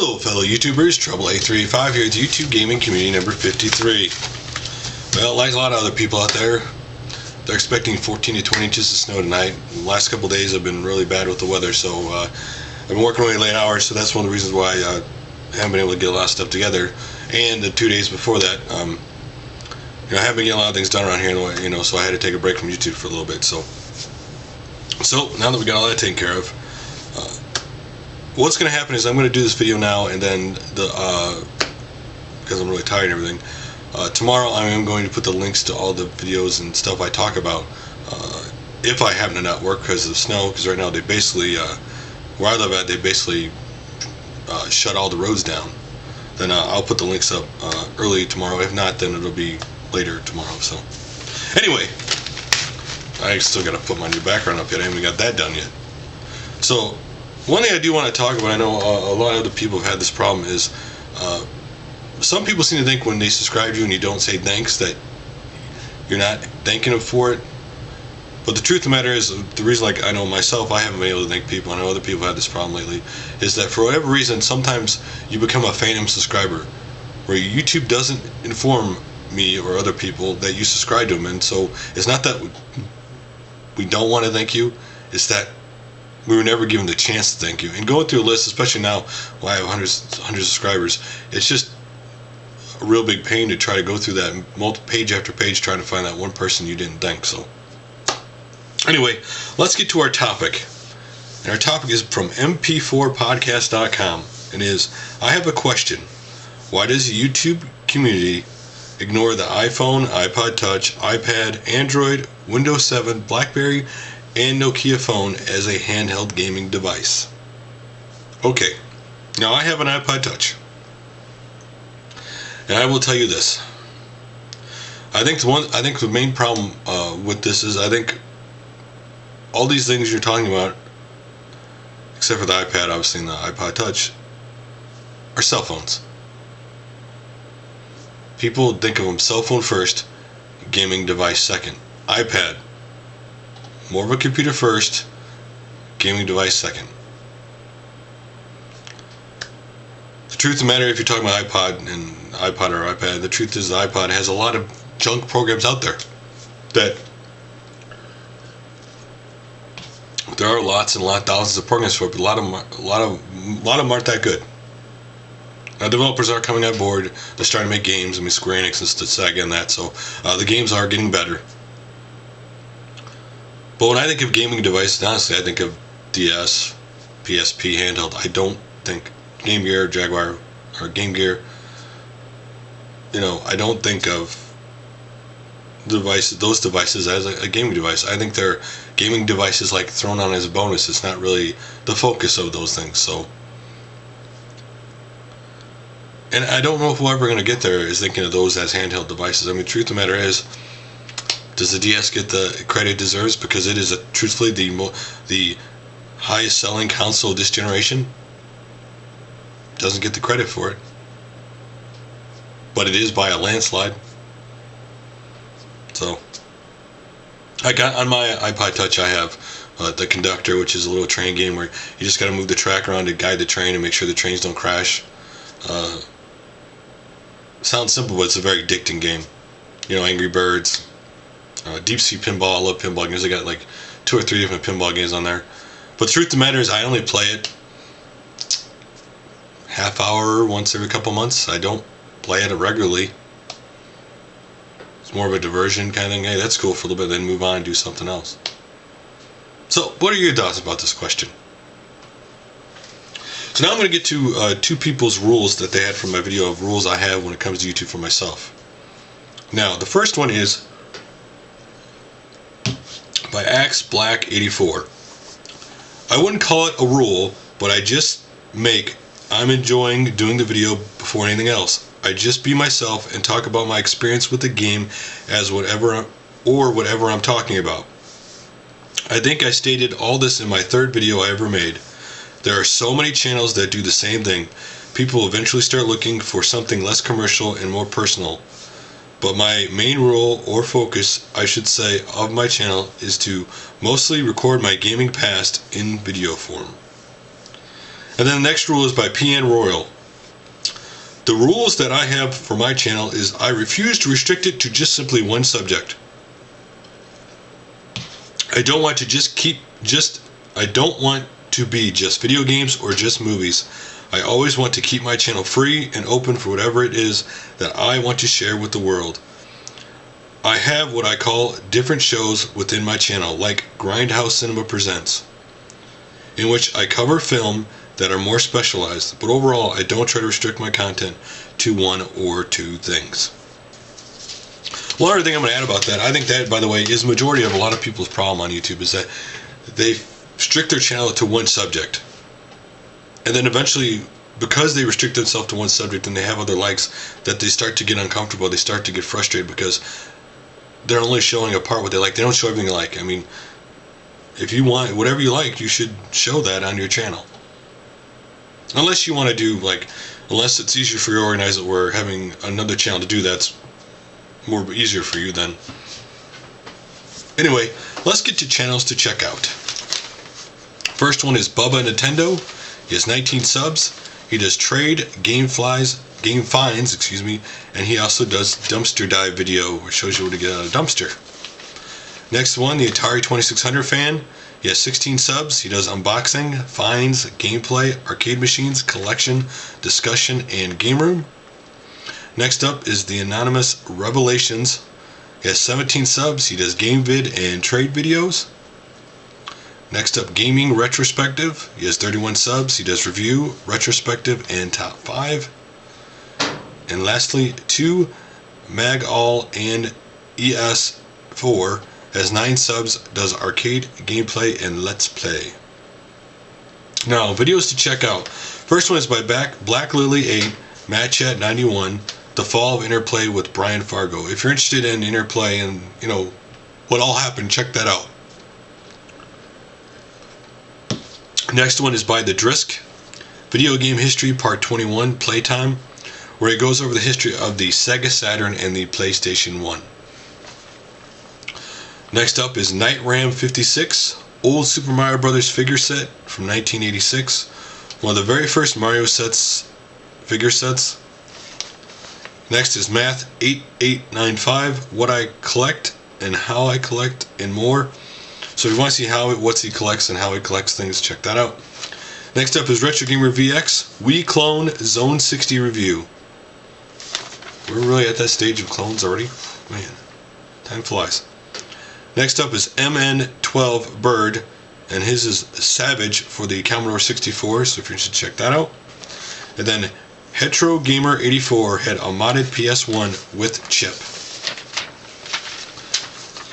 Hello fellow YouTubers, Trouble8385 here at the YouTube Gaming Community number 53. Well, like a lot of other people out there, they're expecting 14 to 20 inches of snow tonight. The last couple of days have been really bad with the weather, so I've been working really late hours, so that's one of the reasons why I haven't been able to get a lot of stuff together. And the 2 days before that, I haven't been getting a lot of things done around here, so I had to take a break from YouTube for a little bit. So now that we got all that taken care of, what's going to happen is I'm going to do this video now, and then because I'm really tired and everything, tomorrow I am going to put the links to all the videos and stuff I talk about if I happen to not work because of the snow, because right now they basically, where I live at, they basically shut all the roads down. Then I'll put the links up early tomorrow. If not, then it'll be later tomorrow. So anyway, I still got to put my new background up yet. I haven't got that done yet. So one thing I do want to talk about, I know a lot of other people have had this problem, is some people seem to think when they subscribe to you and you don't say thanks that you're not thanking them for it. But the truth of the matter is, the reason, like I know myself, I haven't been able to thank people, I know other people have this problem lately, is that for whatever reason, sometimes you become a phantom subscriber, where YouTube doesn't inform me or other people that you subscribe to them. And so it's not that we don't want to thank you, it's that we were never given the chance to thank you. And going through a list, especially now when I have 100 subscribers, it's just a real big pain to try to go through that page after page trying to find that one person you didn't thank. So anyway, let's get to our topic. And our topic is from mp4podcast.com, and is, I have a question. Why does the YouTube community ignore the iPhone, iPod Touch, iPad, Android, Windows 7, BlackBerry, and Nokia phone as a handheld gaming device? Okay, now I have an iPod Touch, and I will tell you this. I think the main problem with this is, I think all these things you're talking about, except for the iPad, obviously, and the iPod Touch, are cell phones. People think of them cell phone first, gaming device second. iPad, more of a computer first, gaming device second. The truth of the matter, if you're talking about iPod or iPad, the truth is the iPod has a lot of junk programs out there that there are lots and thousands of programs for it, but a lot of them aren't that good. Now, developers are coming on board. They're starting to make games. I mean, Square Enix is SEGA and that, so the games are getting better. But when I think of gaming devices, honestly, I think of DS, PSP, handheld. I don't think Game Gear, Jaguar, or Game Gear. I don't think of those devices as a gaming device. I think they're gaming devices like thrown on as a bonus. It's not really the focus of those things. So, and I don't know if we're ever going to get there is thinking of those as handheld devices. I mean, truth of the matter is, does the DS get the credit it deserves because it is truthfully the highest selling console of this generation? Doesn't get the credit for it, but it is by a landslide. So I got on my iPod Touch, I have the Conductor, which is a little train game where you just got to move the track around to guide the train and make sure the trains don't crash. Sounds simple, but it's a very addicting game. Angry Birds, Deep Sea Pinball. I love pinball games. I got like 2 or 3 different pinball games on there. But the truth of the matter is, I only play it half hour once every couple months. I don't play it regularly. It's more of a diversion kind of thing. Hey, that's cool for a little bit, then move on and do something else. So, what are your thoughts about this question? So now I'm going to get to 2 people's rules that they had from my video of rules I have when it comes to YouTube for myself. Now, the first one is by AxeBlack84. I wouldn't call it a rule, but I'm enjoying doing the video before anything else. I just be myself and talk about my experience with the game as whatever I'm talking about. I think I stated all this in my 3rd video I ever made. There are so many channels that do the same thing. People will eventually start looking for something less commercial and more personal. But my main rule, or focus, I should say, of my channel is to mostly record my gaming past in video form. And then the next rule is by PN Royal. The rules that I have for my channel is I refuse to restrict it to just simply one subject. I don't want to I don't want to be just video games or just movies. I always want to keep my channel free and open for whatever it is that I want to share with the world. I have what I call different shows within my channel, like Grindhouse Cinema Presents, in which I cover film that are more specialized, but overall I don't try to restrict my content to one or two things. One other thing I'm going to add about that, I think that, by the way, is the majority of a lot of people's problem on YouTube, is that they restrict their channel to one subject. And then eventually, because they restrict themselves to one subject and they have other likes, that they start to get uncomfortable, they start to get frustrated because they're only showing a part what they like. They don't show everything they like. I mean, if you want whatever you like, you should show that on your channel. Unless you want to do, like, unless it's easier for you to organize it where having another channel to do that's more easier for you then. Anyway, let's get to channels to check out. First one is Bubba Nintendo. He has 19 subs. He does trade, game finds, and he also does dumpster dive video, which shows you what to get out of a dumpster. Next one, the Atari 2600 fan. He has 16 subs. He does unboxing, finds, gameplay, arcade machines, collection, discussion, and game room. Next up is the Anonymous Revelations. He has 17 subs. He does game vid and trade videos. Next up, Gaming Retrospective. He has 31 subs. He does review, retrospective, and top 5. And lastly, 2 Mag-All and ES4 has 9 subs, does arcade, gameplay, and let's play. Now, videos to check out. First one is by Black Lily 8, MadChat91, The Fall of Interplay with Brian Fargo. If you're interested in Interplay and, you know, what all happened, check that out. Next one is by the Drisk, Video Game History Part 21, Playtime, where he goes over the history of the Sega Saturn and the PlayStation 1. Next up is Night Ram 56, old Super Mario Brothers figure set from 1986, one of the very first Mario figure sets. Next is Math 8895, what I collect and how I collect and more. So if you want to see what he collects and how he collects things, check that out. Next up is RetroGamerVX Wii Clone Zone 60 review. We're really at that stage of clones already. Man, time flies. Next up is MN12BIRD, and his is Savage for the Commodore 64, so if you're interested, check that out. And then Hetrogamer84 had a modded PS1 with chip.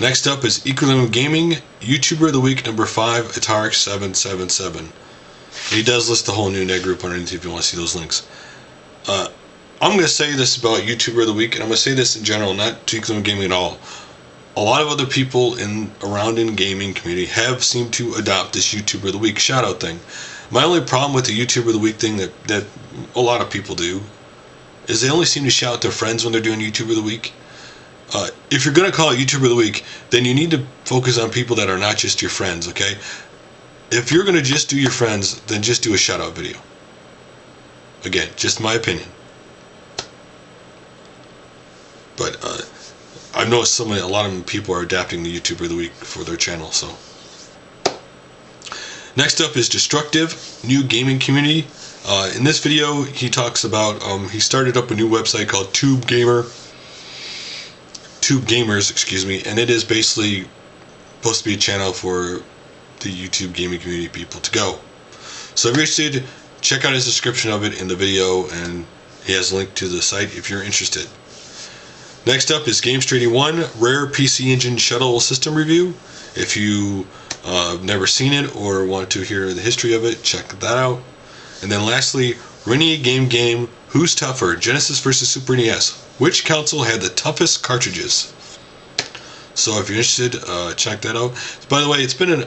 Next up is EquilibriumGaming, YouTuber of the Week number 5, Atarix777. He does list the whole new net group underneath if you want to see those links. I'm going to say this about YouTuber of the Week, and I'm going to say this in general, not to EquilibriumGaming at all. A lot of other people around in gaming community have seemed to adopt this YouTuber of the Week shout-out thing. My only problem with the YouTuber of the Week thing that a lot of people do is they only seem to shout their friends when they're doing YouTuber of the Week. If you're going to call it YouTuber of the Week, then you need to focus on people that are not just your friends, okay? If you're going to just do your friends, then just do a shout-out video. Again, just my opinion. But I've noticed a lot of people are adapting the YouTuber of the Week for their channel, so. Next up is Destruktive, new gaming community. In this video, he talks about, he started up a new website called Tube Gamers, and it is basically supposed to be a channel for the YouTube gaming community people to go. So if you're interested, check out his description of it in the video, and he has a link to the site if you're interested. Next up is Games81, Rare PC Engine Shuttle System Review. If you have never seen it or want to hear the history of it, check that out. And then lastly, Rinrygamegame, Who's Tougher, Genesis vs. Super NES. Which console had the toughest cartridges? So if you're interested, check that out. By the way, it's been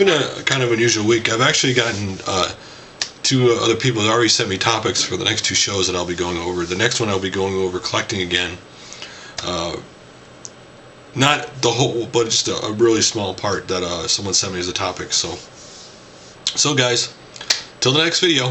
a kind of unusual week. I've actually gotten 2 other people that already sent me topics for the next 2 shows that I'll be going over. The next one I'll be going over collecting again. Not the whole, but just a really small part that someone sent me as a topic. So guys, Till the next video.